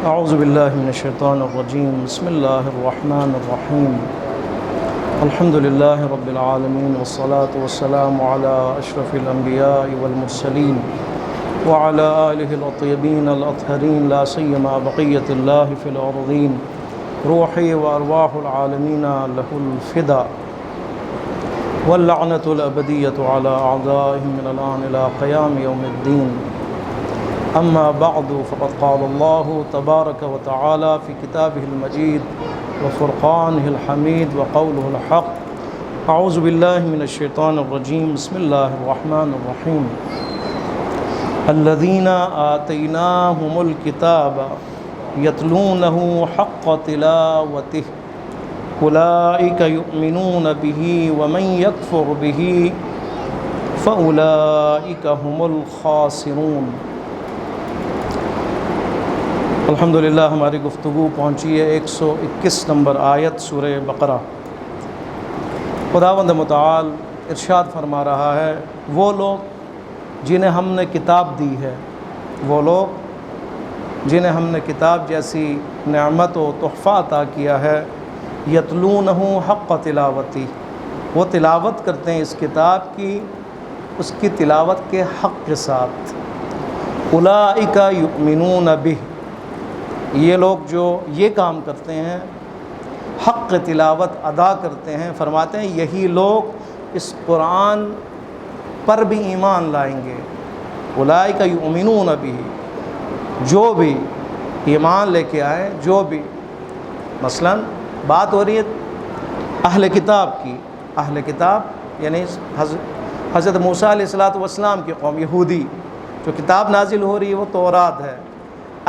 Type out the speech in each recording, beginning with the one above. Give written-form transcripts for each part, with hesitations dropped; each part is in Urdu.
اعوذ باللہ من الشیطان الرجیم بسم اللہ الرحمن الرحیم الحمد للہ رب العالمین والصلاة والسلام علی اشرف الانبیاء والمرسلین وعلی آلہ الطیبین الاطہرین لا سیما بقیت اللہ فی الارضین روحی وارواح العالمین لہ الفدا واللعنۃ الابدیۃ علی اعدائهم من الآن الى قیام یوم الدین. اما بعد فقد قال الله تبارك وتعالى في كتابه المجيد وفرقانه الحميد وقوله الحق. اعوذ بالله من الشيطان الرجيم بسم الله الرحمن الرحيم. الذين آتيناهم الكتاب يتلونه حق تلاوته أولئك يؤمنون به ومن يكفر به فأولئك هم الخاسرون. الحمدللہ ہماری گفتگو پہنچی ہے 121 نمبر آیت سورہ بقرہ. خداوند متعال ارشاد فرما رہا ہے وہ لوگ جنہیں ہم نے کتاب دی ہے، وہ لوگ جنہیں ہم نے کتاب جیسی نعمت و تحفہ عطا کیا ہے، یتلونہ حق تلاوتی، وہ تلاوت کرتے ہیں اس کتاب کی اس کی تلاوت کے حق کے ساتھ. اولئک یؤمنون بہ، یہ لوگ جو یہ کام کرتے ہیں، حق تلاوت ادا کرتے ہیں، فرماتے ہیں یہی لوگ اس قرآن پر بھی ایمان لائیں گے. اولئک یؤمنون بہ، جو بھی ایمان لے کے آئے، جو بھی مثلا بات ہو رہی ہے اہل کتاب کی، اہل کتاب یعنی حضرت موسیٰ علیہ السلام کی قوم یہودی، جو کتاب نازل ہو رہی ہے وہ تورات ہے.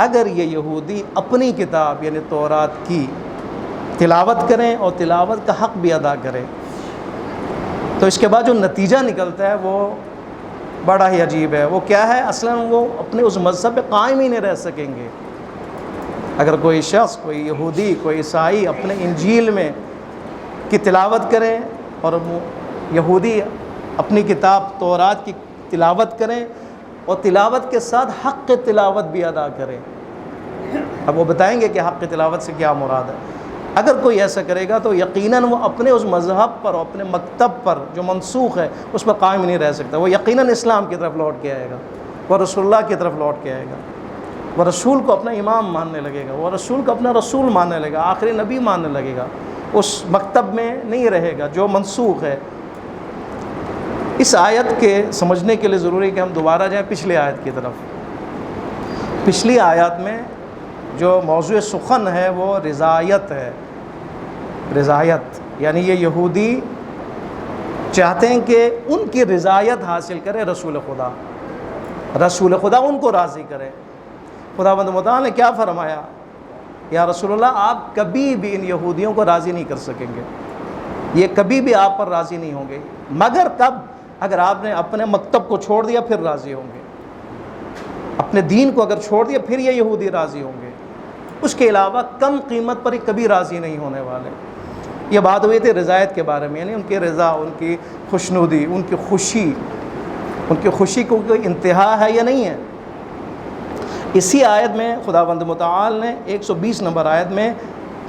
اگر یہ یہودی اپنی کتاب یعنی تورات کی تلاوت کریں اور تلاوت کا حق بھی ادا کریں تو اس کے بعد جو نتیجہ نکلتا ہے وہ بڑا ہی عجیب ہے. وہ کیا ہے؟ اصلاً وہ اپنے اس مذہب پہ قائم ہی نہیں رہ سکیں گے. اگر کوئی شخص، کوئی یہودی، کوئی عیسائی اپنے انجیل میں کی تلاوت کریں اور یہودی اپنی کتاب تورات کی تلاوت کریں اور تلاوت کے ساتھ حق تلاوت بھی ادا کریں، اب وہ بتائیں گے کہ حق تلاوت سے کیا مراد ہے. اگر کوئی ایسا کرے گا تو یقیناً وہ اپنے اس مذہب پر اور اپنے مکتب پر جو منسوخ ہے اس پر قائم نہیں رہ سکتا. وہ یقیناً اسلام کی طرف لوٹ کے آئے گا، وہ رسول اللہ کی طرف لوٹ کے آئے گا، وہ رسول کو اپنا امام ماننے لگے گا، وہ رسول کو اپنا رسول ماننے لگے گا، آخری نبی ماننے لگے گا، اس مکتب میں نہیں رہے گا جو منسوخ ہے. اس آیت کے سمجھنے کے لیے ضروری ہے کہ ہم دوبارہ جائیں پچھلی آیت کی طرف. پچھلی آیات میں جو موضوع سخن ہے وہ رضایت ہے. رضایت یعنی یہ یہودی چاہتے ہیں کہ ان کی رضایت حاصل کرے رسول خدا، رسول خدا ان کو راضی کرے. خداوند متعال نے کیا فرمایا؟ یا رسول اللہ آپ کبھی بھی ان یہودیوں کو راضی نہیں کر سکیں گے، یہ کبھی بھی آپ پر راضی نہیں ہوں گے، مگر کب؟ اگر آپ نے اپنے مکتب کو چھوڑ دیا پھر راضی ہوں گے، اپنے دین کو اگر چھوڑ دیا پھر یہ یہودی راضی ہوں گے. اس کے علاوہ کم قیمت پر کبھی راضی نہیں ہونے والے. یہ بات ہوئی تھی رضایت کے بارے میں، یعنی ان کی رضا، ان کی خوشنودی، ان کی خوشی کو کوئی انتہا ہے یا نہیں ہے. اسی آیت میں خداوند متعال نے 120 نمبر آیت میں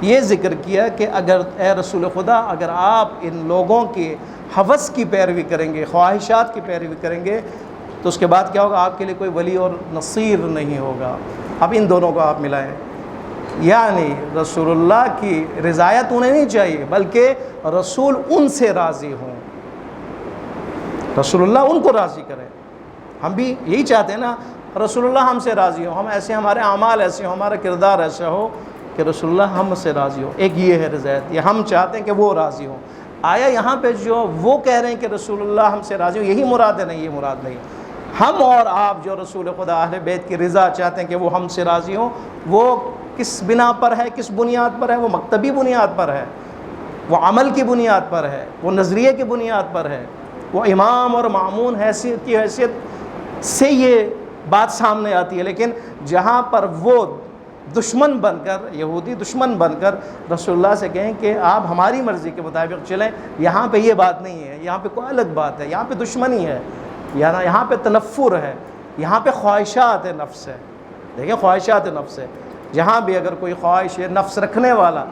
یہ ذکر کیا کہ اگر اے رسول خدا اگر آپ ان لوگوں کی ہوس کی پیروی کریں گے، خواہشات کی پیروی کریں گے تو اس کے بعد کیا ہوگا؟ آپ کے لیے کوئی ولی اور نصیر نہیں ہوگا. اب ان دونوں کو آپ ملائیں، یعنی رسول اللہ کی رضایت انہیں نہیں چاہیے بلکہ رسول ان سے راضی ہوں، رسول اللہ ان کو راضی کریں. ہم بھی یہی چاہتے ہیں نا، رسول اللہ ہم سے راضی ہو، ہم ایسے، ہمارے اعمال ایسے ہوں، ہمارا کردار ایسا ہو کہ رسول اللہ ہم سے راضی ہو. ایک یہ ہے رضایت، یہ ہم چاہتے ہیں کہ وہ راضی ہوں. آیا یہاں پہ جو وہ کہہ رہے ہیں کہ رسول اللہ ہم سے راضی ہو یہی مراد ہے؟ نہیں، یہ مراد نہیں. ہم اور آپ جو رسول خدا اہل بیت کی رضا چاہتے ہیں کہ وہ ہم سے راضی ہوں، وہ کس بنا پر ہے، کس بنیاد پر ہے؟ وہ مکتبی بنیاد پر ہے، وہ عمل کی بنیاد پر ہے، وہ نظریے کی بنیاد پر ہے، وہ امام اور مامون حیثیت کی حیثیت سے یہ بات سامنے آتی ہے. لیکن جہاں پر وہ دشمن بن کر، یہودی دشمن بن کر رسول اللہ سے کہیں کہ آپ ہماری مرضی کے مطابق چلیں، یہاں پہ یہ بات نہیں ہے، یہاں پہ کوئی الگ بات ہے، یہاں پہ دشمنی ہے، یہاں پہ تنفر ہے، یہاں پہ خواہشات نفس ہے. دیکھیں خواہشات نفس ہے. جہاں بھی اگر کوئی خواہش نفس رکھنے والا،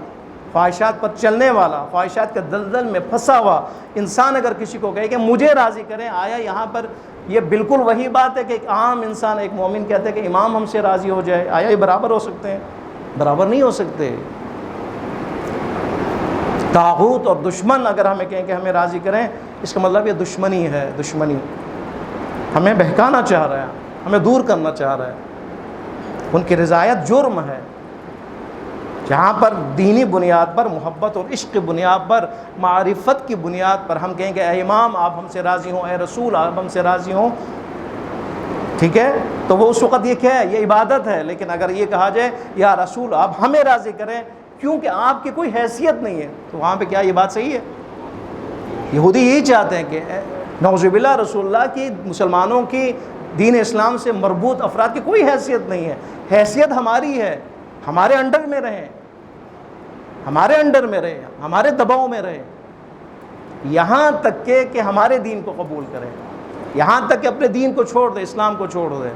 خواہشات پر چلنے والا، خواہشات کے دلدل میں پھنسا ہوا انسان اگر کسی کو کہے کہ مجھے راضی کریں، آیا یہاں پر یہ بالکل وہی بات ہے کہ ایک عام انسان، ایک مومن کہتے ہیں کہ امام ہم سے راضی ہو جائے، آیا یہ برابر ہو سکتے ہیں؟ برابر نہیں ہو سکتے۔ طاغوت اور دشمن اگر ہمیں کہیں کہ ہمیں راضی کریں، اس کا مطلب یہ دشمنی ہے، دشمنی، ہمیں بہکانا چاہ رہا ہے، ہمیں دور کرنا چاہ رہا ہے۔ ان کی رضایت جرم ہے۔ جہاں پر دینی بنیاد پر، محبت اور عشق کی بنیاد پر، معرفت کی بنیاد پر ہم کہیں کہ اے امام آپ ہم سے راضی ہوں، اے رسول آپ ہم سے راضی ہوں، ٹھیک ہے، تو وہ اس وقت یہ کیا ہے؟ یہ عبادت ہے۔ لیکن اگر یہ کہا جائے یا رسول آپ ہمیں راضی کریں کیونکہ آپ کی کوئی حیثیت نہیں ہے، تو وہاں پہ کیا یہ بات صحیح ہے؟ یہودی یہی چاہتے ہیں کہ نعوذ باللہ رسول اللہ کی، مسلمانوں کی، دین اسلام سے مربوط افراد کی کوئی حیثیت نہیں ہے، حیثیت ہماری ہے، ہمارے انڈر میں رہیں، ہمارے انڈر میں رہیں، ہمارے دباؤ میں رہیں، یہاں تک کہ ہمارے دین کو قبول کریں، یہاں تک کہ اپنے دین کو چھوڑ دیں، اسلام کو چھوڑ دیں۔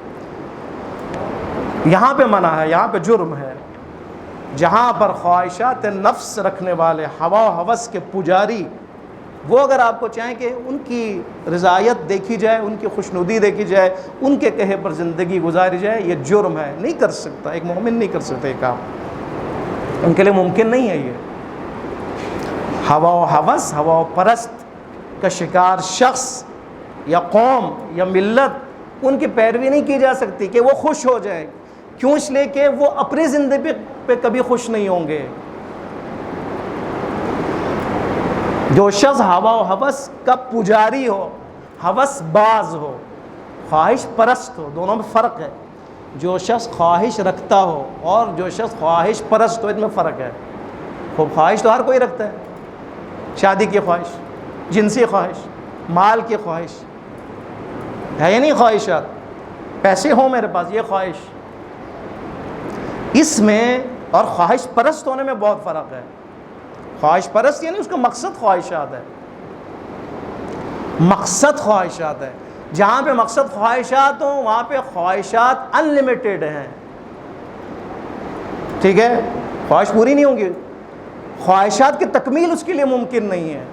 یہاں پہ منع ہے، یہاں پہ جرم ہے۔ جہاں پر خواہشات نفس رکھنے والے، ہوا و ہوس کے پجاری، وہ اگر آپ کو چاہیں کہ ان کی رضایت دیکھی جائے، ان کی خوشنودی دیکھی جائے، ان کے کہے پر زندگی گزاری جائے، یہ جرم ہے، نہیں کر سکتا، ایک مومن نہیں کر سکتا یہ کام، ان کے لیے ممکن نہیں ہے یہ۔ ہوا و ہوس، ہوا و پرست کا شکار شخص یا قوم یا ملت، ان کی پیروی نہیں کی جا سکتی کہ وہ خوش ہو جائے۔ کیوں؟ اس لیے کہ وہ اپنی زندگی پہ کبھی خوش نہیں ہوں گے۔ جو شخص ہوا و ہوس کا پجاری ہو، ہوس باز ہو، خواہش پرست ہو، دونوں میں فرق ہے۔ جو شخص خواہش رکھتا ہو اور جو شخص خواہش پرست ہو، اس میں فرق ہے۔ خوب خواہش تو ہر کوئی رکھتا ہے، شادی کی خواہش، جنسی خواہش، مال کی خواہش ہے یا نہیں؟ خواہشات، پیسے ہوں میرے پاس، یہ خواہش، اس میں اور خواہش پرست ہونے میں بہت فرق ہے۔ خواہش پرست یعنی اس کا مقصد خواہشات ہے، مقصد خواہشات ہے۔ جہاں پہ مقصد خواہشات ہوں وہاں پہ خواہشات ان لمیٹیڈ ہیں، ٹھیک ہے، خواہش پوری نہیں ہوگی، خواہشات کی تکمیل اس کے لیے ممکن نہیں ہے۔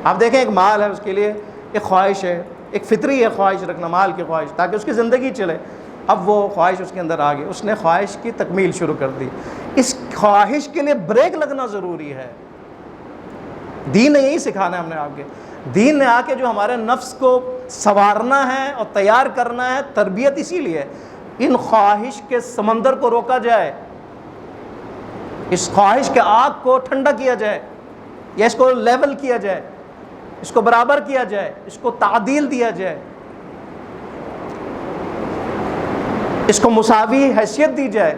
آپ دیکھیں ایک مال ہے، اس کے لیے ایک خواہش ہے، ایک فطری ہے خواہش رکھنا، مال کی خواہش، تاکہ اس کی زندگی چلے۔ اب وہ خواہش اس کے اندر آ گئی، اس نے خواہش کی تکمیل شروع کر دی، اس خواہش کے لیے بریک لگنا ضروری ہے۔ دین نے یہی سکھانا ہے ہم نے آپ کے، دین نے آ کے جو ہمارے نفس کو سنوارنا ہے اور تیار کرنا ہے، تربیت اسی لیے ان خواہش کے سمندر کو روکا جائے، اس خواہش کے آگ کو ٹھنڈا کیا جائے، یا اس کو لیول کیا جائے، اس کو برابر کیا جائے، اس کو تعدیل دیا جائے، اس کو مساوی حیثیت دی جائے۔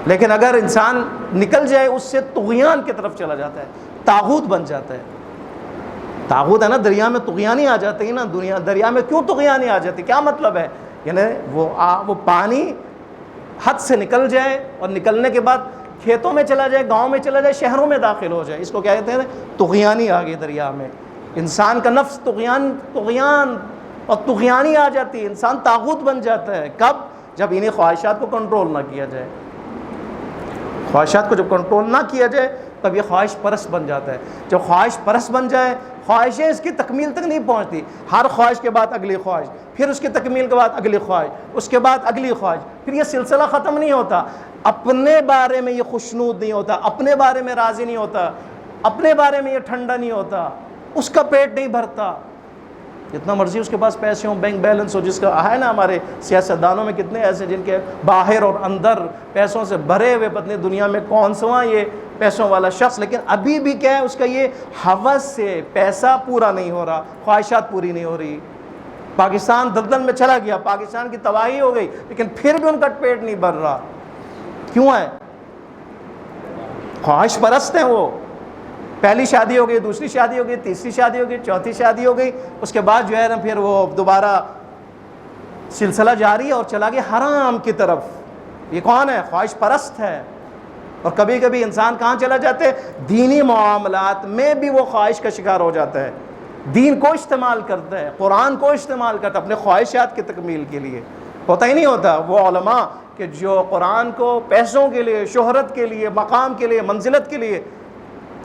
لیکن اگر انسان نکل جائے اس سے، طغیان کی طرف چلا جاتا ہے، طاغوت بن جاتا ہے۔ طاغوت ہے نا، دریا میں طغیانی آ جاتے ہیں نا، دریا میں کیوں طغیانی آ جاتی، کیا مطلب ہے؟ یعنی وہ پانی حد سے نکل جائے اور نکلنے کے بعد کھیتوں میں چلا جائے، گاؤں میں چلا جائے، شہروں میں داخل ہو جائے، اس کو کیا کہتے ہیں؟ طغیانی آ گئی دریا میں۔ انسان کا نفس طغیان اور طغیانی آ جاتی ہے، انسان طاغوت بن جاتا ہے۔ کب؟ جب انہیں خواہشات کو کنٹرول نہ کیا جائے۔ خواہشات کو جب کنٹرول نہ کیا جائے تب یہ خواہش پرست بن جاتا ہے۔ جب خواہش پرست بن جائے، خواہشیں اس کی تکمیل تک نہیں پہنچتی، ہر خواہش کے بعد اگلی خواہش، پھر اس کی تکمیل کے بعد اگلی خواہش، اس کے بعد اگلی خواہش، پھر یہ سلسلہ ختم نہیں ہوتا۔ اپنے بارے میں یہ خوشنود نہیں ہوتا، اپنے بارے میں راضی نہیں ہوتا، اپنے بارے میں یہ ٹھنڈا نہیں ہوتا، اس کا پیٹ نہیں بھرتا، جتنا مرضی اس کے پاس پیسے ہوں، بینک بیلنس ہو، جس کا ہے نا، ہمارے سیاستدانوں میں کتنے ایسے جن کے باہر اور اندر پیسوں سے بھرے ہوئے، پتہ نہیں دنیا میں کون سواں یہ پیسوں والا شخص، لیکن ابھی بھی کیا ہے، اس کا یہ ہوس سے پیسہ پورا نہیں ہو رہا، خواہشات پوری نہیں ہو رہی۔ پاکستان دلدل میں چلا گیا، پاکستان کی تباہی ہو گئی، لیکن پھر بھی ان کا پیٹ نہیں بھر رہا۔ کیوں ہے؟ خواہش پرست ہیں وہ۔ پہلی شادی ہو گئی، دوسری شادی ہو گئی، تیسری شادی ہو گئی، چوتھی شادی ہو گئی، اس کے بعد جو ہے نا پھر وہ دوبارہ سلسلہ جاری ہے اور چلا گیا حرام کی طرف۔ یہ کون ہے؟ خواہش پرست ہے۔ اور کبھی کبھی انسان کہاں چلا جاتا ہے؟ دینی معاملات میں بھی وہ خواہش کا شکار ہو جاتا ہے، دین کو استعمال کرتا ہے، قرآن کو استعمال کرتا ہے اپنے خواہشات کی تکمیل کے لیے۔ ہوتا ہی نہیں ہوتا۔ وہ علماء کہ جو قرآن کو پیسوں کے لیے، شہرت کے لیے، مقام کے لیے، منزلت کے لیے،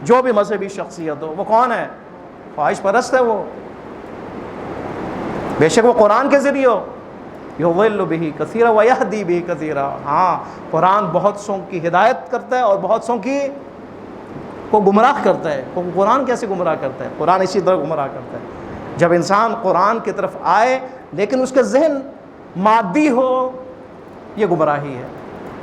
جو بھی مذہبی شخصیت ہو، وہ کون ہے؟ خواہش پرست ہے وہ، بے شک وہ قرآن کے ذریعے ہو، یضل بہ کثیرا ویہدی بہ کثیرا۔ ہاں، قرآن بہت سو کی ہدایت کرتا ہے اور بہت سو کی کو گمراہ کرتا ہے۔ قرآن کیسے گمراہ کرتا ہے؟ قرآن اسی طرح گمراہ کرتا ہے، جب انسان قرآن کی طرف آئے لیکن اس کا ذہن مادی ہو، یہ گمراہی ہے۔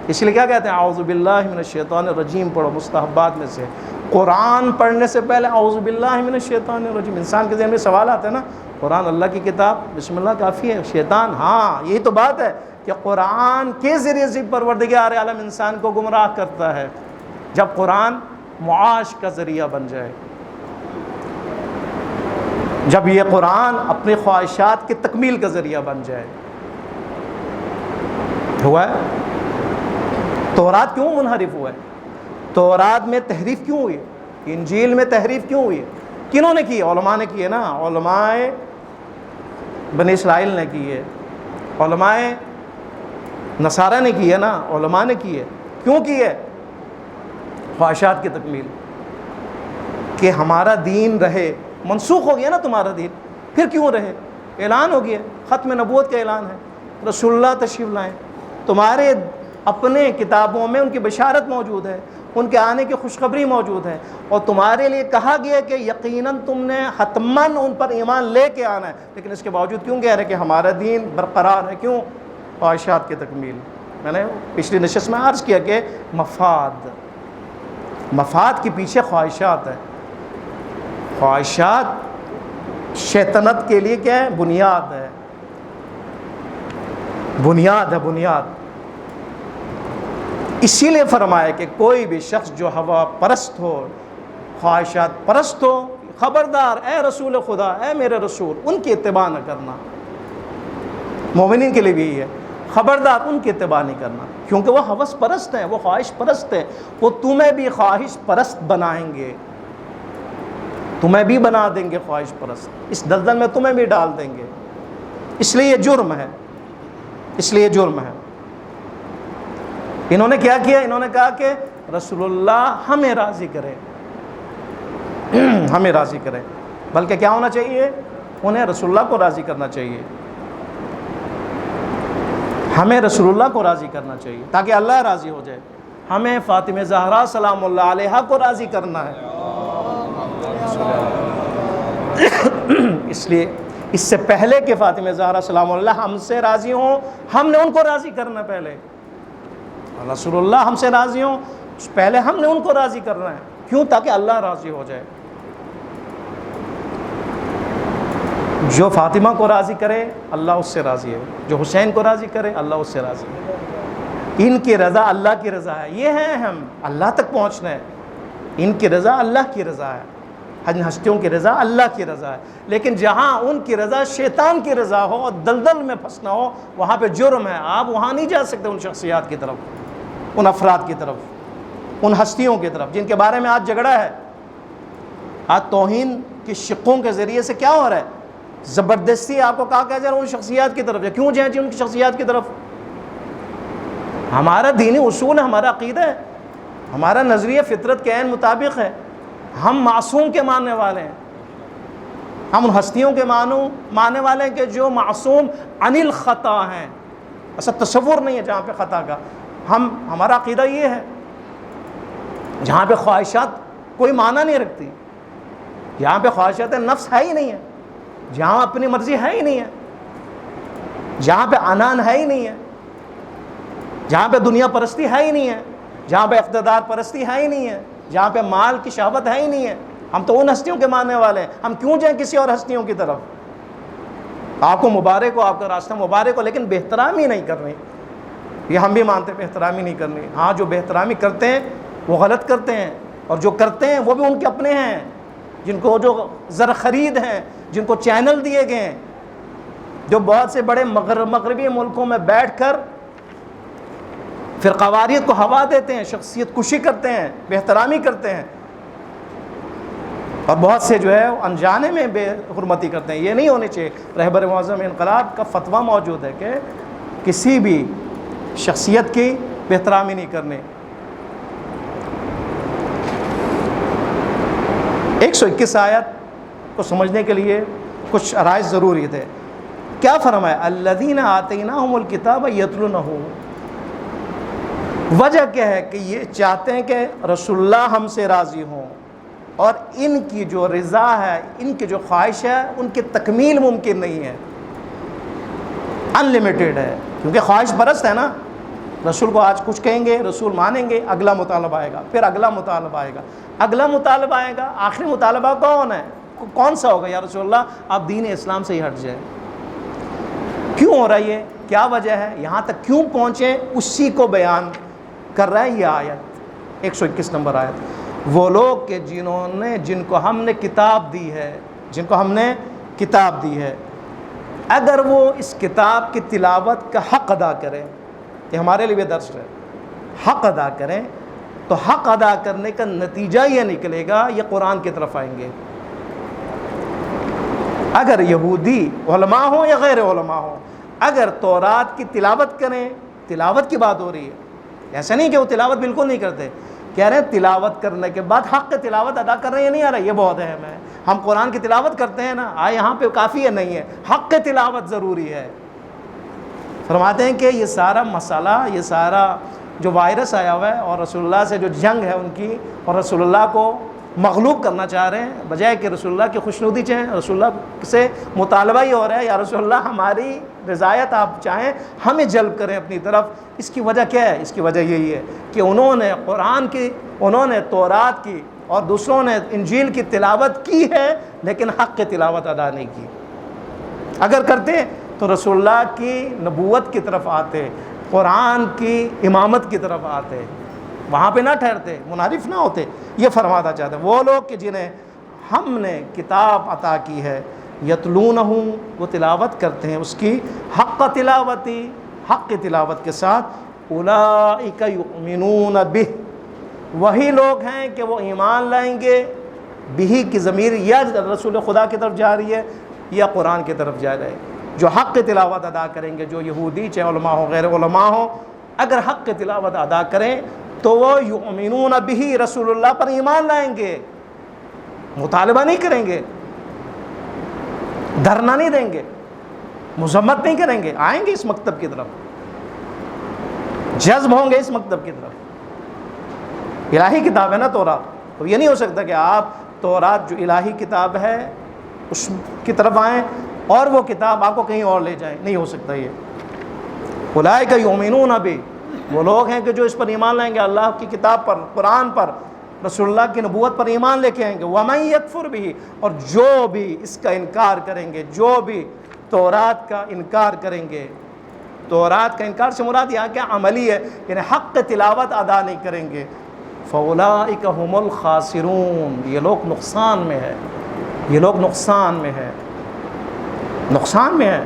اس لیے کیا کہتے ہیں؟ اعوذ باللہ من الشیطان الرجیم پڑھو، مستحبات میں سے قرآن پڑھنے سے پہلے اعوذ باللہ من الشیطان الرجیم۔ انسان کے ذہن میں سوال آتا ہے نا، قرآن اللہ کی کتاب، بسم اللہ کافی ہے، شیطان، ہاں یہی تو بات ہے کہ قرآن کے ذریعے سے پروردگار عالم انسان کو گمراہ کرتا ہے، جب قرآن معاش کا ذریعہ بن جائے، جب یہ قرآن اپنی خواہشات کی تکمیل کا ذریعہ بن جائے۔ ہوا ہے؟ تورات کیوں منحرف ہوا ہے؟ تورات میں تحریف کیوں ہوئی ہے؟ انجیل میں تحریف کیوں ہوئی ہے؟ کنہوں نے کی ہے؟ علماء نے کی ہے نا، علماء بنی اسرائیل نے کی ہے، علماء نصارہ نے کی ہے نا، علماء نے کی ہے۔ کیوں کی ہے؟ خواہشات کی تکمیل، کہ ہمارا دین رہے۔ منسوخ ہو گیا نا تمہارا دین، پھر کیوں رہے؟ اعلان ہو گیا، ختم نبوت کا اعلان ہے، رسول اللہ تشریف لائیں، تمہارے اپنے کتابوں میں ان کی بشارت موجود ہے، ان کے آنے کی خوشخبری موجود ہے، اور تمہارے لیے کہا گیا کہ یقیناً تم نے حتماً ان پر ایمان لے کے آنا ہے، لیکن اس کے باوجود کیوں کہہ رہے کہ ہمارا دین برقرار ہے؟ کیوں؟ خواہشات کی تکمیل۔ میں نے پچھلی نشست میں عرض کیا کہ مفاد کے پیچھے خواہشات ہے۔ خواہشات شیطنت کے لیے کیا ہے؟ بنیاد ہے، بنیاد۔ اسی لیے فرمایا کہ کوئی بھی شخص جو ہوا پرست ہو، خواہشات پرست ہو، خبردار اے رسول خدا، اے میرے رسول، ان کی اتباع نہ کرنا۔ مومنین کے لیے بھی یہ ہے، خبردار ان کی اتباع نہیں کرنا، کیونکہ وہ ہوس پرست ہیں، وہ خواہش پرست ہیں، وہ تمہیں بھی خواہش پرست بنائیں گے، تمہیں بھی بنا دیں گے خواہش پرست، اس دلدل میں تمہیں بھی ڈال دیں گے۔ اس لیے یہ جرم ہے، اس لیے جرم ہے۔ انہوں نے کیا کیا؟ انہوں نے کہا کہ رسول اللہ ہمیں راضی کرے، ہمیں راضی کرے، بلکہ کیا ہونا چاہیے؟ انہیں رسول اللہ کو راضی کرنا چاہیے، ہمیں رسول اللہ کو راضی کرنا چاہیے تاکہ اللہ راضی ہو جائے۔ ہمیں فاطمہ زہرا سلام اللہ علیہا کو راضی کرنا ہے۔ اس لیے اس سے پہلے کہ فاطمہ زہرا سلام اللہ ہم سے راضی ہوں، ہم نے ان کو راضی کرنا پہلے۔ رسول اللہ ہم سے راضی ہوں، پہلے ہم نے ان کو راضی کرنا ہے۔ کیوں؟ تاکہ اللہ راضی ہو جائے۔ جو فاطمہ کو راضی کرے اللہ اس سے راضی ہے، جو حسین کو راضی کرے اللہ اس سے راضی ہے۔ ان کی رضا اللہ کی رضا ہے، یہ ہے ہم اللہ تک پہنچنا ہے۔ ان کی رضا اللہ کی رضا ہے، ہستیوں کی رضا اللہ کی رضا ہے، لیکن جہاں ان کی رضا شیطان کی رضا ہو اور دلدل میں پھنسنا ہو، وہاں پہ جرم ہے۔ آپ وہاں نہیں جا سکتے، ان شخصیات کی طرف، ان افراد کی طرف، ان ہستیوں کی طرف جن کے بارے میں آج جھگڑا ہے۔ آج توہین کی شقوں کے ذریعے سے کیا ہو رہا ہے؟ زبردستی آپ کو کہا جا رہا ہے ان شخصیات کی طرف، یا کیوں جائیں ان کی شخصیات کی طرف؟ ہمارا دینی اصول ہے، ہمارا عقیدہ ہے، ہمارا نظریہ فطرت کے عین مطابق ہے۔ ہم معصوم کے ماننے والے ہیں، ہم ان ہستیوں کے ماننے والے ہیں کہ جو معصوم عن الخطا ہیں، ایسا تصور نہیں ہے جہاں پہ خطا کا۔ ہمارا عقیدہ یہ ہے جہاں پہ خواہشات کوئی معنی نہیں رکھتی، جہاں پہ خواہشات نفس ہے ہی نہیں ہے، جہاں اپنی مرضی ہے ہی نہیں ہے، جہاں پہ عنان ہے ہی نہیں ہے، جہاں پہ دنیا پرستی ہے ہی نہیں ہے، جہاں پہ اقتدار پرستی ہے ہی نہیں ہے، جہاں پہ مال کی شہوت ہے ہی نہیں ہے، ہم تو ان ہستیوں کے ماننے والے ہیں۔ ہم کیوں جائیں کسی اور ہستیوں کی طرف؟ آپ کو مبارک ہو، آپ کا راستہ مبارک ہو، لیکن بہترامی نہیں کرنی، یہ ہم بھی مانتے ہیں، بہترامی نہیں کرنی۔ ہاں، جو بہترامی کرتے ہیں وہ غلط کرتے ہیں، اور جو کرتے ہیں وہ بھی ان کے اپنے ہیں، جن کو جو زر خرید ہیں، جن کو چینل دیے گئے ہیں، جو بہت سے بڑے مغربی ملکوں میں بیٹھ کر فرقواریت کو ہوا دیتے ہیں، شخصیت کشی کرتے ہیں، بہترامی کرتے ہیں، اور بہت سے جو ہے انجانے میں بے حرمتی کرتے ہیں۔ یہ نہیں ہونی چاہیے۔ رہبر معظم انقلاب کا فتویٰ موجود ہے کہ کسی بھی شخصیت کی بہترامی نہیں کرنی۔ 121 آیت کو سمجھنے کے لیے کچھ عرائض ضروری تھے۔ کیا فرمایا؟ الذین آتیناہم الکتاب یتلونہ، وجہ کیا ہے کہ یہ چاہتے ہیں کہ رسول اللہ ہم سے راضی ہوں، اور ان کی جو رضا ہے، ان کی جو خواہش ہے، ان کی تکمیل ممکن نہیں ہے، انلمیٹڈ ہے، کیونکہ خواہش پرست ہے نا۔ رسول کو آج کچھ کہیں گے، رسول مانیں گے، اگلا مطالبہ آئے گا، پھر اگلا مطالبہ آئے گا، اگلا مطالبہ آئے گا، آخری مطالبہ کون سا ہوگا؟ یا رسول اللہ آپ دین اسلام سے ہی ہٹ جائیں۔ کیوں ہو رہا ہے یہ؟ کیا وجہ ہے؟ یہاں تک کیوں پہنچے؟ اسی کو بیان کر رہا ہے یہ آیت، 121 نمبر آیت۔ وہ لوگ کہ جن کو ہم نے کتاب دی ہے، جن کو ہم نے کتاب دی ہے، اگر وہ اس کتاب کی تلاوت کا حق ادا کریں، یہ ہمارے لیے درس ہے، حق ادا کریں تو حق ادا کرنے کا نتیجہ یہ نکلے گا، یہ قرآن کی طرف آئیں گے۔ اگر یہودی علماء ہوں یا غیر علماء ہوں، اگر تورات کی تلاوت کریں، تلاوت کی بات ہو رہی ہے، ایسا نہیں کہ وہ تلاوت بالکل نہیں کرتے، کہہ رہے ہیں تلاوت کرنے کے بعد حق تلاوت ادا کر رہے ہیں، نہیں آ رہا، یہ بہت اہم ہے۔ ہم قرآن کی تلاوت کرتے ہیں نا، یہاں پہ کافی ہے نہیں ہے، حق تلاوت ضروری ہے۔ فرماتے ہیں کہ یہ سارا مسئلہ، یہ سارا جو وائرس آیا ہوا ہے، اور رسول اللہ سے جو جنگ ہے ان کی، اور رسول اللہ کو مغلوب کرنا چاہ رہے ہیں، بجائے کہ رسول اللہ کی خوشنودی چاہیں، رسول اللہ سے مطالبہ ہی ہو رہا ہے، یا رسول اللہ ہماری رضایت آپ چاہیں، ہمیں جلب کریں اپنی طرف۔ اس کی وجہ کیا ہے؟ اس کی وجہ یہی ہے کہ انہوں نے قرآن کی، انہوں نے تورات کی، اور دوسروں نے انجیل کی تلاوت کی ہے، لیکن حق کی تلاوت ادا نہیں کی۔ اگر کرتے تو رسول اللہ کی نبوت کی طرف آتے، قرآن کی امامت کی طرف آتے، وہاں پہ نہ ٹھہرتے، منحرف نہ ہوتے۔ یہ فرمانا چاہتے ہیں وہ لوگ کہ جنہیں ہم نے کتاب عطا کی ہے، یتلونہ، وہ تلاوت کرتے ہیں اس کی، حق تلاوتی، حق کی تلاوت کے ساتھ، اولئک یؤمنون بہ، وہی لوگ ہیں کہ وہ ایمان لائیں گے۔ بہ کی ضمیر یا رسول خدا کی طرف جا رہی ہے یا قرآن کی طرف جا رہا ہے۔ جو حق کی تلاوت ادا کریں گے، جو یہودی چاہے علماء ہو غیر علماء ہو، اگر حق کی تلاوت ادا کریں تو وہ یؤمنون بہ، رسول اللہ پر ایمان لائیں گے، مطالبہ نہیں کریں گے، دھرنا نہیں دیں گے، مذمت نہیں کریں گے، آئیں گے اس مکتب کی طرف، جذب ہوں گے اس مکتب کی طرف۔ الہی کتاب ہے نا تورات، تو یہ نہیں ہو سکتا کہ آپ تورات جو الہی کتاب ہے اس کی طرف آئیں اور وہ کتاب آپ کو کہیں اور لے جائیں، نہیں ہو سکتا یہ۔ اولئک یؤمنون بہ، وہ لوگ ہیں کہ جو اس پر ایمان لائیں گے، اللہ کی کتاب پر، قرآن پر، رسول اللہ کی نبوت پر ایمان لے کے آئیں گے۔ وَمَن یکفر بہ، اور جو بھی اس کا انکار کریں گے، جو بھی تورات کا انکار کریں گے، تورات کا انکار سے مراد یہاں کیا؟ عملی ہے، یعنی حق تلاوت ادا نہیں کریں گے، فَأُولَئِكَ هُمُ الْخَاسِرُونَ، یہ لوگ نقصان میں ہے، یہ لوگ نقصان میں ہے، نقصان میں ہے۔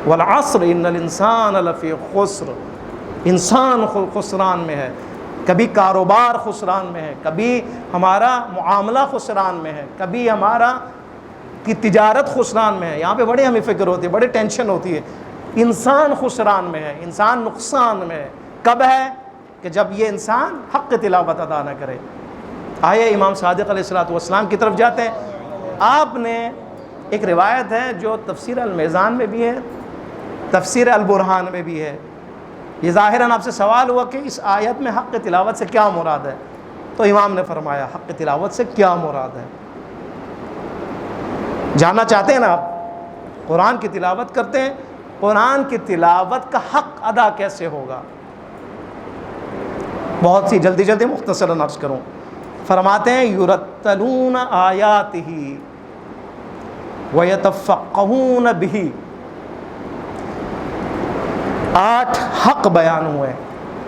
وَالْعَصْرِ إِنَّ الْإِنسَانَ لَفِي خُسْرٍ، انسان خسران میں ہے، کبھی کاروبار خسران میں ہے، کبھی ہمارا معاملہ خسران میں ہے، کبھی ہمارا کی تجارت خسران میں ہے۔ یہاں پہ بڑی ہمیں فکر ہوتی ہے، بڑی ٹینشن ہوتی ہے۔ انسان خسران میں ہے، انسان نقصان میں ہے۔ کب ہے؟ کہ جب یہ انسان حق تلاوت ادا نہ کرے۔ آئے امام صادق علیہ السلام کی طرف جاتے ہیں۔ آپ نے ایک روایت ہے جو تفسیر المیزان میں بھی ہے، تفسیر البرہان میں بھی ہے۔ یہ ظاہراً آپ سے سوال ہوا کہ اس آیت میں حق تلاوت سے کیا مراد ہے، تو امام نے فرمایا حق تلاوت سے کیا مراد ہے۔ جاننا چاہتے ہیں نا آپ؟ قرآن کی تلاوت کرتے ہیں، قرآن کی تلاوت کا حق ادا کیسے ہوگا؟ بہت سی جلدی مختصراً عرض کروں۔ فرماتے ہیں یرتلون آیاتہ ویتفقہون بہ، 8 حق بیان ہوئے،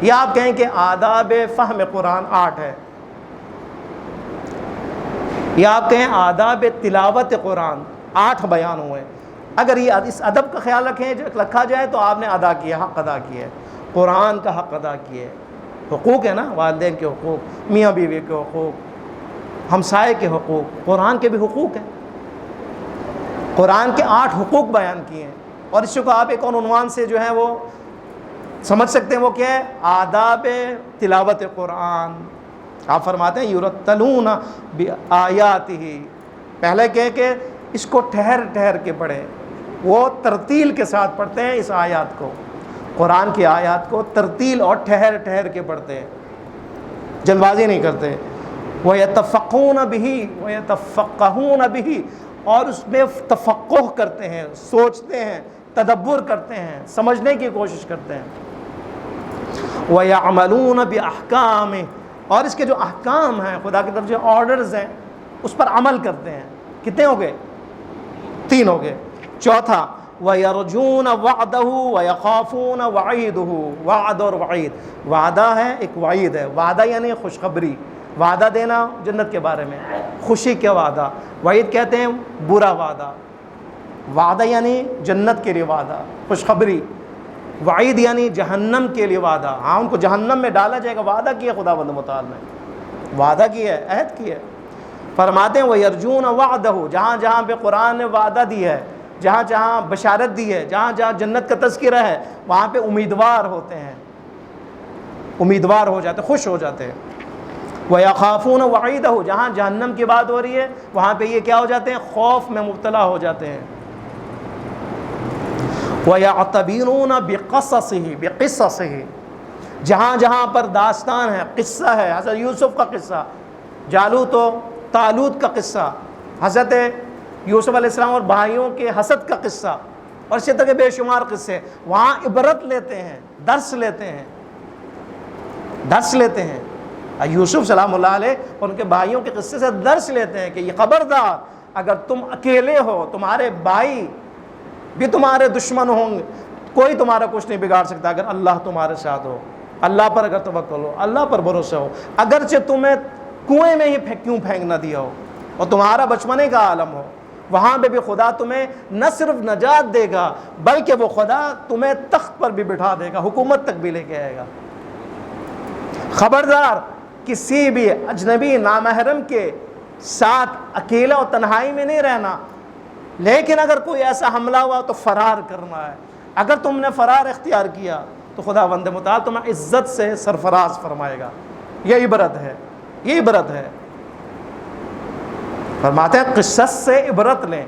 یا آپ کہیں کہ آداب فہم قرآن 8 ہے، یا آپ کہیں آداب تلاوت قرآن 8 بیان ہوئے۔ اگر یہ اس ادب کا خیال رکھا جائے تو آپ نے ادا کیا، حق ادا کیا ہے، قرآن کا حق ادا کیا ہے۔ حقوق ہے نا، والدین کے حقوق، میاں بیوی کے حقوق، ہمسائے کے حقوق، قرآن کے بھی حقوق ہیں۔ قرآن کے 8 حقوق بیان کیے ہیں، اور اس کو آپ ایک اور عنوان سے جو ہے وہ سمجھ سکتے ہیں وہ کیا ہے؟ آداب تلاوت قرآن. آپ فرماتے ہیں یرتلون بآیاتہ، پہلے کہ اس کو ٹھہر ٹھہر کے پڑھیں. وہ ترتیل کے ساتھ پڑھتے ہیں اس آیات کو، قرآن کی آیات کو ترتیل اور ٹھہر ٹھہر کے پڑھتے ہیں، جلد بازی نہیں کرتے. وَيَتَفَقُّونَ بِهِ وَيَتَفَقَّهُونَ بِهِ، اور اس میں تفقہ کرتے ہیں، سوچتے ہیں، تدبر کرتے ہیں، سمجھنے کی کوشش کرتے ہیں. وَيَعْمَلُونَ بِأَحْكَامِهِ، اور اس کے جو احکام ہیں، خدا کی طرف جو آرڈرز ہیں، اس پر عمل کرتے ہیں. کتنے ہو گئے؟ 3 ہو گئے. چوتھا وَيَرْجُونَ وَعْدَهُ وَيَخَافُونَ وَعِيدُهُ، وعد اور وعید. وعدہ ہے، ایک وعید ہے. وعدہ یعنی خوشخبری، وعدہ دینا جنت کے بارے میں، خوشی کا وعدہ. وعید کہتے ہیں برا وعدہ. وعدہ یعنی جنت کے لیے وعدہ، خوشخبری. وعید یعنی جہنم کے لیے وعدہ. ہاں، ان کو جہنم میں ڈالا جائے گا، وعدہ کیا خداوند متعال نے، وعدہ کیا ہے، عہد کیا ہے. فرماتے ہیں وَيَرْجُونَ وَعْدَهُ، جہاں جہاں پہ قرآن نے وعدہ دی ہے، جہاں جہاں بشارت دی ہے، جہاں جہاں جنت کا تذکرہ ہے، وہاں پہ امیدوار ہوتے ہیں، امیدوار ہو جاتے، خوش ہو جاتے ہیں. وَيَخَافُونَ وَعِيدَهُ، جہاں جہنم کی بات ہو رہی ہے وہاں پہ یہ کیا ہو جاتے ہیں؟ خوف میں مبتلا ہو جاتے ہیں. وَيَعْتَبِرُونَ بِقِصَصِهِ، جہاں جہاں پر داستان ہے، قصہ ہے، حضرت یوسف کا قصہ، جالوت و طالوت کا قصہ، حضرت یوسف علیہ السلام اور بھائیوں کے حسد کا قصہ، اور اسی طرح کے بے شمار قصے، وہاں عبرت لیتے ہیں، درس لیتے ہیں، درس لیتے ہیں. یوسف سلام اللہ علیہ اور ان کے بھائیوں کے قصے سے درس لیتے ہیں کہ یہ خبردار، اگر تم اکیلے ہو، تمہارے بھائی بھی تمہارے دشمن ہوں گے، کوئی تمہارا کچھ نہیں بگاڑ سکتا اگر اللہ تمہارے ساتھ ہو. اللہ پر اگر توکل ہو، اللہ پر بھروسہ ہو، اگرچہ تمہیں کنویں میں ہی کیوں پھینک نہ دیا ہو اور تمہارا بچپنے کا عالم ہو، وہاں پہ بھی خدا تمہیں نہ صرف نجات دے گا بلکہ وہ خدا تمہیں تخت پر بھی بٹھا دے گا، حکومت تک بھی لے کے آئے گا. خبردار، کسی بھی اجنبی نامحرم کے ساتھ اکیلا اور تنہائی میں نہیں رہنا، لیکن اگر کوئی ایسا حملہ ہوا تو فرار کرنا ہے. اگر تم نے فرار اختیار کیا تو خداوند متعال تمہیں عزت سے سرفراز فرمائے گا. یہ عبرت ہے، یہ عبرت ہے. فرماتے ہیں قصص سے عبرت لیں،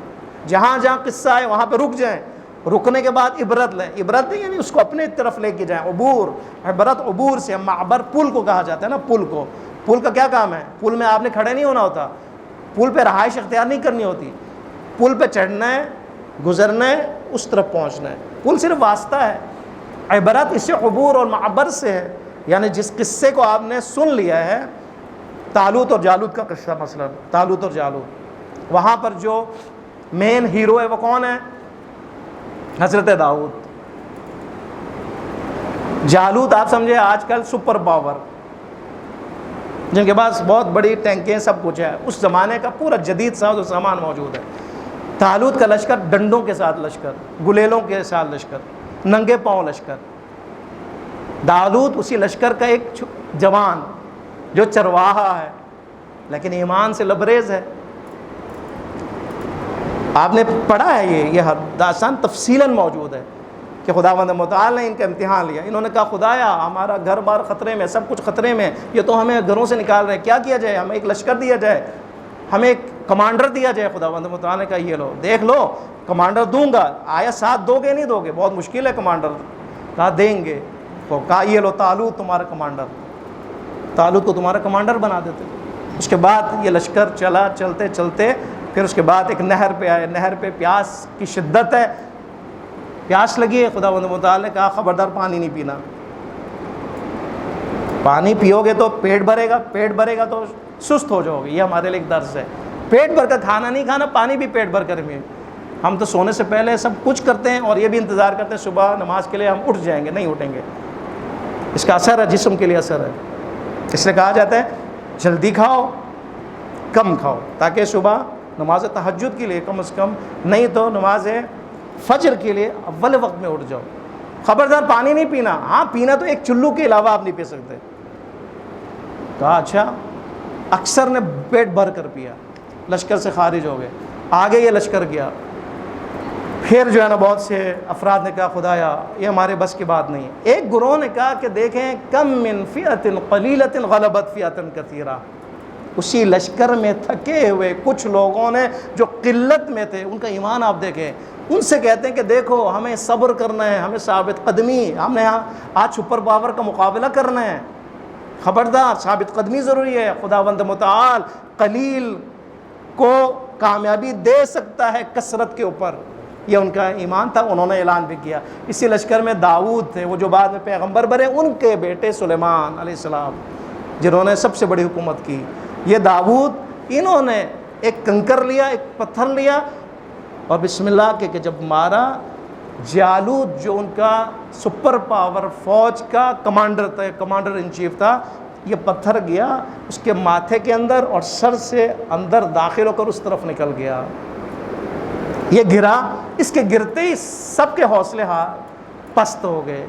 جہاں جہاں قصہ ہے وہاں پہ رک جائیں، رکنے کے بعد عبرت لیں. عبرت نہیں یعنی اس کو اپنے طرف لے کے جائیں، عبور. عبرت عبور سے، معبر پل کو کہا جاتا ہے نا، پل کو. پل کا کیا کام ہے؟ پل میں آپ نے کھڑے نہیں ہونا ہوتا، پل پہ رہائش اختیار نہیں کرنی ہوتی، پل پہ چڑھنا ہے، گزرنا ہے، اس طرف پہنچنا ہے. پل صرف واسطہ ہے. عبرت اس سے عبور اور معبر سے ہے. یعنی جس قصے کو آپ نے سن لیا ہے، طالوت اور جالوت کا قصہ، مثلا طالوت اور جالوت، وہاں پر جو مین ہیرو ہے وہ کون ہے؟ حضرت داؤد. جالوت آپ سمجھے آج کل سپر پاور، جن کے پاس بہت بڑی ٹینکیں، سب کچھ ہے، اس زمانے کا پورا جدید ساز و سامان موجود ہے. طالوت کا لشکر ڈنڈوں کے ساتھ لشکر، گلیلوں کے ساتھ لشکر، ننگے پاؤں لشکر. داؤد اسی لشکر کا ایک جوان جو چرواہا ہے لیکن ایمان سے لبریز ہے. آپ نے پڑھا ہے یہ داستان تفصیلاً موجود ہے کہ خداوند متعال نے ان کا امتحان لیا. انہوں نے کہا خدایا ہمارا گھر بار خطرے میں، سب کچھ خطرے میں، یہ تو ہمیں گھروں سے نکال رہے ہیں، کیا کیا جائے؟ ہمیں ایک لشکر دیا جائے، ہمیں ایک کمانڈر دیا جائے. خداوند متعال نے کہا یہ لو، دیکھ لو، کمانڈر دوں گا. آیا ساتھ دو گے نہیں دو گے؟ بہت مشکل ہے کمانڈر. کہا دیں گے. تو کہا یہ لو طالوت تمہارا کمانڈر. طالوت کو تمہارا کمانڈر بنا دیتے. اس کے بعد یہ لشکر چلا، چلتے چلتے پھر اس کے بعد ایک نہر پہ آئے. نہر پہ پیاس کی شدت ہے، پیاس لگی ہے. خداوند متعال نے کہا خبردار پانی نہیں پینا، پانی پیو گے تو پیٹ بھرے گا، پیٹ بھرے گا تو سست ہو جاؤ گے. یہ ہمارے لیے ایک درس ہے. پیٹ بھر کر کھانا نہیں کھانا، پانی بھی پیٹ بھر کر بھی. ہم تو سونے سے پہلے سب کچھ کرتے ہیں اور یہ بھی انتظار کرتے ہیں صبح نماز کے لیے ہم اٹھ جائیں گے. نہیں اٹھیں گے. اس کا اثر ہے، جسم کے لیے اثر ہے. اس لیے کہا جاتا ہے جلدی کھاؤ، کم کھاؤ، تاکہ صبح نماز تہجد کے لیے کم از کم، نہیں تو نماز فجر کے لیے اول وقت میں اٹھ جاؤ. خبردار پانی نہیں پینا. ہاں پینا تو ایک چلو کے علاوہ آپ نہیں پی سکتے. کہا اچھا. اکثر نے پیٹ بھر کر پیا، لشکر سے خارج ہو گئے. آگے یہ لشکر گیا. پھر جو ہے نا بہت سے افراد نے کہا خدایا یہ ہمارے بس کی بات نہیں ہے. ایک گروہ نے کہا کہ دیکھیں کم من فئۃ قلیلۃ غلبت فئۃ کثیرہ، اسی لشکر میں تھکے ہوئے کچھ لوگوں نے جو قلت میں تھے، ان کا ایمان آپ دیکھیں، ان سے کہتے ہیں کہ دیکھو ہمیں صبر کرنا ہے، ہمیں ثابت قدمی، ہم نے آج سپر پاور کا مقابلہ کرنا ہے، خبردار ثابت قدمی ضروری ہے. خداوند متعال قلیل کو کامیابی دے سکتا ہے کثرت کے اوپر. یہ ان کا ایمان تھا، انہوں نے اعلان بھی کیا. اسی لشکر میں داؤد تھے، وہ جو بعد میں پیغمبر بنے، ان کے بیٹے سلیمان علیہ السلام جنہوں نے سب سے بڑی حکومت کی. یہ داؤد، انہوں نے ایک کنکر لیا، ایک پتھر لیا اور بسم اللہ کہ جب مارا، جالوت جو ان کا سپر پاور فوج کا کمانڈر تھا، کمانڈر ان چیف تھا، یہ پتھر گیا اس کے ماتھے کے اندر اور سر سے اندر داخل ہو کر اس طرف نکل گیا. یہ گرا، اس کے گرتے ہی سب کے حوصلے پست ہو گئے.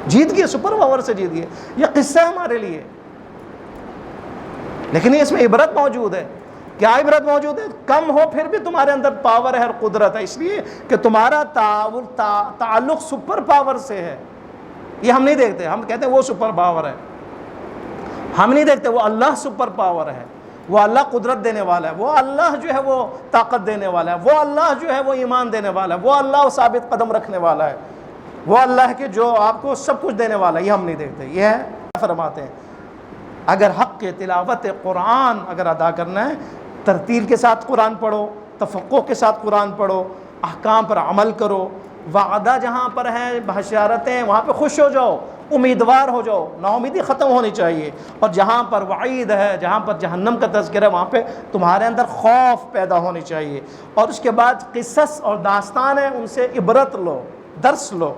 جیت گئے، سپر پاور سے جیت گئے. یہ قصہ ہے ہمارے لیے، لیکن اس میں عبرت موجود ہے. کیا عبرت موجود ہے؟ کم ہو پھر بھی تمہارے اندر پاور ہے اور قدرت ہے، اس لیے کہ تمہارا تعلق سپر پاور سے ہے. یہ ہم نہیں دیکھتے، ہم کہتے ہیں وہ سپر پاور ہے، ہم نہیں دیکھتے وہ اللہ سپر پاور ہے، وہ اللہ قدرت دینے والا ہے، وہ اللہ جو ہے وہ طاقت دینے والا ہے، وہ اللہ جو ہے وہ ایمان دینے والا ہے، وہ اللہ ثابت قدم رکھنے والا ہے، وہ اللہ کہ جو آپ کو سب کچھ دینے والا ہے. یہ ہم نہیں دیکھتے. یہ ہے فرماتے ہیں اگر حق کے تلاوت قرآن اگر ادا کرنا ہے، ترتیل کے ساتھ قرآن پڑھو، تفقہ کے ساتھ قرآن پڑھو، احکام پر عمل کرو. وعدہ جہاں پر ہے، بشارتیں، وہاں پہ خوش ہو جاؤ، امیدوار ہو جاؤ، نا امیدی ختم ہونی چاہیے. اور جہاں پر وعید ہے، جہاں پر جہنم کا تذکرہ ہے، وہاں پہ تمہارے اندر خوف پیدا ہونی چاہیے. اور اس کے بعد قصص اور داستان ہے، ان سے عبرت لو، درس لو.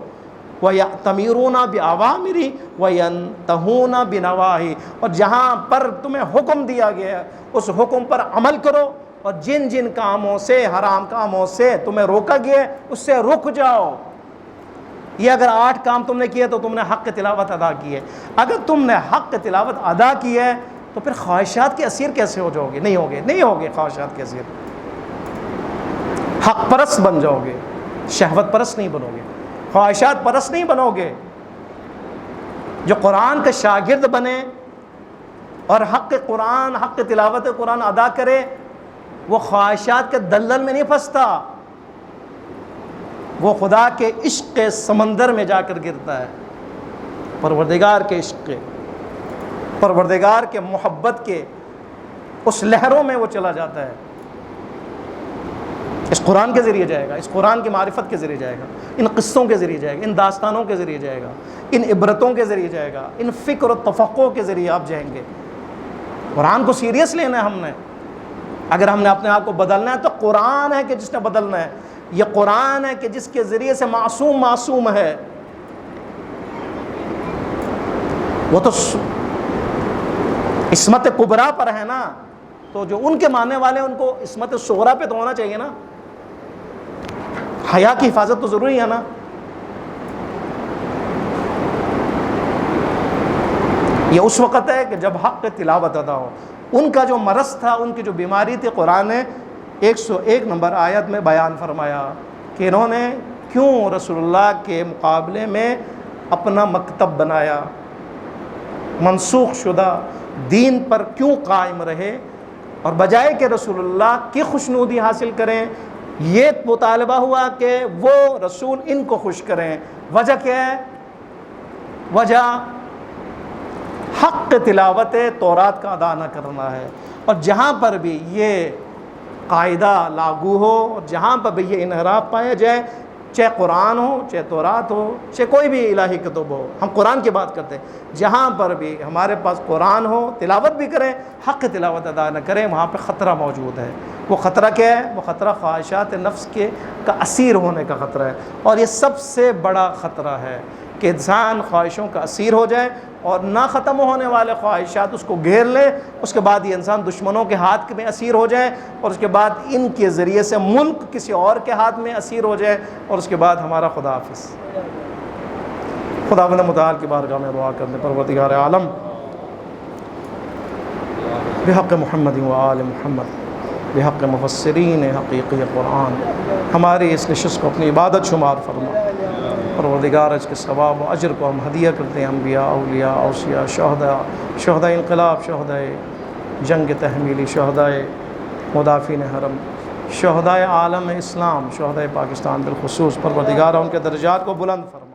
وَيَأْتَمِرُونَ بِأَوَامِرِ وَيَنْتَهُونَ بِنَوَاهِ، اور جہاں پر تمہیں حکم دیا گیا ہے اس حکم پر عمل کرو، اور جن جن کاموں سے، حرام کاموں سے تمہیں روکا گیا ہے اس سے رک جاؤ. یہ اگر 8 کام تم نے کیے تو تم نے حق کی تلاوت ادا کی ہے. اگر تم نے حق کی تلاوت ادا کی ہے تو پھر خواہشات کے اسیر کیسے ہو جاؤ گے؟ نہیں ہوگے خواہشات کے اسیر. حق پرست بن جاؤ گے، شہوت پرست نہیں بنو گے، خواہشات پرست نہیں بنو گے. جو قرآن کا شاگرد بنے اور حق قرآن، حق تلاوت قرآن ادا کرے، وہ خواہشات کے دلدل میں نہیں پھنستا، وہ خدا کے عشق کے سمندر میں جا کر گرتا ہے. پروردگار کے عشق کے، پروردگار کے محبت کے اس لہروں میں وہ چلا جاتا ہے. اس قرآن کے ذریعے جائے گا، اس قرآن کی معرفت کے ذریعے جائے گا، ان قصوں کے ذریعے جائے گا، ان داستانوں کے ذریعے جائے گا، ان عبرتوں کے ذریعے جائے گا، ان فکر و تفقع کے ذریعے آپ جائیں گے. قرآن کو سیریس لینا ہے ہم نے. اگر ہم نے اپنے آپ کو بدلنا ہے تو قرآن ہے کہ جس نے بدلنا ہے. یہ قرآن ہے کہ جس کے ذریعے سے معصوم ہے. وہ تو عصمت کبریٰ پر ہے نا، تو جو ان کے ماننے والے ہیں ان کو عصمت صغریٰ پہ تو ہونا چاہیے نا. حیا کی حفاظت تو ضروری ہے نا. یہ اس وقت ہے کہ جب حق تلاوت ادا ہو. ان کا جو مرض تھا، ان کی جو بیماری تھی، قرآن نے 101 نمبر آیت میں بیان فرمایا کہ انہوں نے کیوں رسول اللہ کے مقابلے میں اپنا مکتب بنایا، منسوخ شدہ دین پر کیوں قائم رہے، اور بجائے کہ رسول اللہ کی خوشنودی حاصل کریں، یہ مطالبہ ہوا کہ وہ رسول ان کو خوش کریں. وجہ کیا ہے؟ وجہ حق تلاوت تورات کا ادا نہ کرنا ہے. اور جہاں پر بھی یہ قاعدہ لاگو ہو اور جہاں پر بھی یہ انحراف پایا جائے، چاہے قرآن ہو، چاہے تورات ہو، چاہے کوئی بھی الہی کتب ہو، ہم قرآن کی بات کرتے ہیں، جہاں پر بھی ہمارے پاس قرآن ہو، تلاوت بھی کریں، حق تلاوت ادا نہ کریں، وہاں پہ خطرہ موجود ہے. وہ خطرہ کیا ہے؟ وہ خطرہ خواہشات نفس کا اسیر ہونے کا خطرہ ہے. اور یہ سب سے بڑا خطرہ ہے کہ انسان خواہشوں کا اسیر ہو جائے اور نہ ختم ہونے والے خواہشات اس کو گھیر لے. اس کے بعد یہ انسان دشمنوں کے ہاتھ میں اسیر ہو جائے، اور اس کے بعد ان کے ذریعے سے ملک کسی اور کے ہاتھ میں اسیر ہو جائے، اور اس کے بعد ہمارا خدا حافظ. خداوند متعال کی بارگاہ میں دعا کرنے، پروردگار عالم بحق محمد و آل محمد بحق مفسرین حقیقی قرآن ہماری اس نشست کو اپنی عبادت شمار فرما۔ پروردگار اس کے ثواب و اجر کو ہم ہدیہ کرتے ہیں انبیاء، اولیاء، اوصیاء، شہداء انقلاب، شہداء جنگ تحمیلی، شہداء مدافعین حرم، شہداء عالم اسلام، شہداء پاکستان بالخصوص، پروردگار ان کے درجات کو بلند فرما۔